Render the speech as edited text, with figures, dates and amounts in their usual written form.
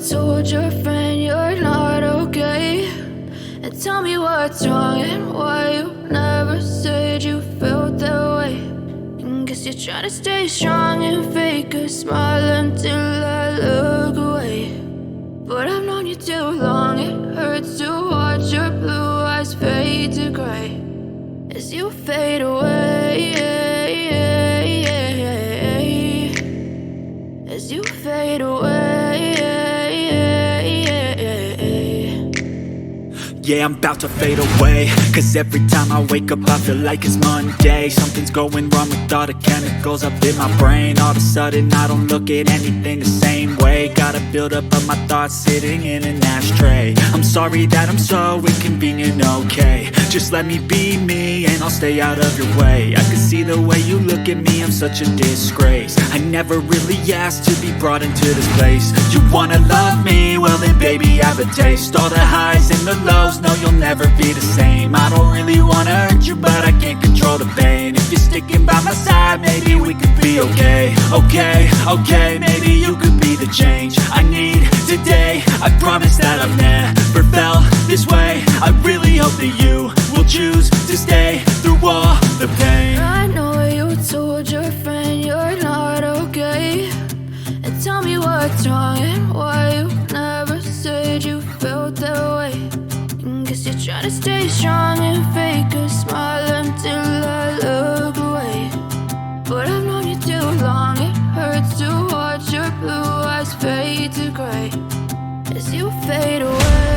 told your friend you're not okay, and tell me what's wrong and why you never said you felt that way. And guess you're trying to stay strong and fake a smile until I look away. But I've known you too long, it hurts to watch your blue eyes fade to gray as you fade away, as you fade away. Yeah, I'm about to fade away, cause every time I wake up I feel like it's Monday. Something's going wrong with all the chemicals up in my brain. All of a sudden I don't look at anything the same way. Gotta build up of my thoughts sitting in an ashtray. I'm sorry that I'm so inconvenient, okay. Just let me be me and I'll stay out of your way. I can see the way you look at me, I'm such a disgrace. I never really asked to be brought into this place. You wanna love me? Well then baby I have a taste. All the highs and the lows, no you'll never be the same. I don't really wanna hurt you but I can't control the pain. If you're sticking by my side maybe we could be okay. Okay, maybe you could be the change I need today. I promise that I've never felt this way. I really hope that you will choose to stay through all the pain. I know you told your friend you're not okay, and tell me what's wrong and why you never said you felt that way. And guess you're trying to stay strong and fake a smile until I look away. But I've known you too long, it hurts to watch your blue eyes fade to gray as you fade away.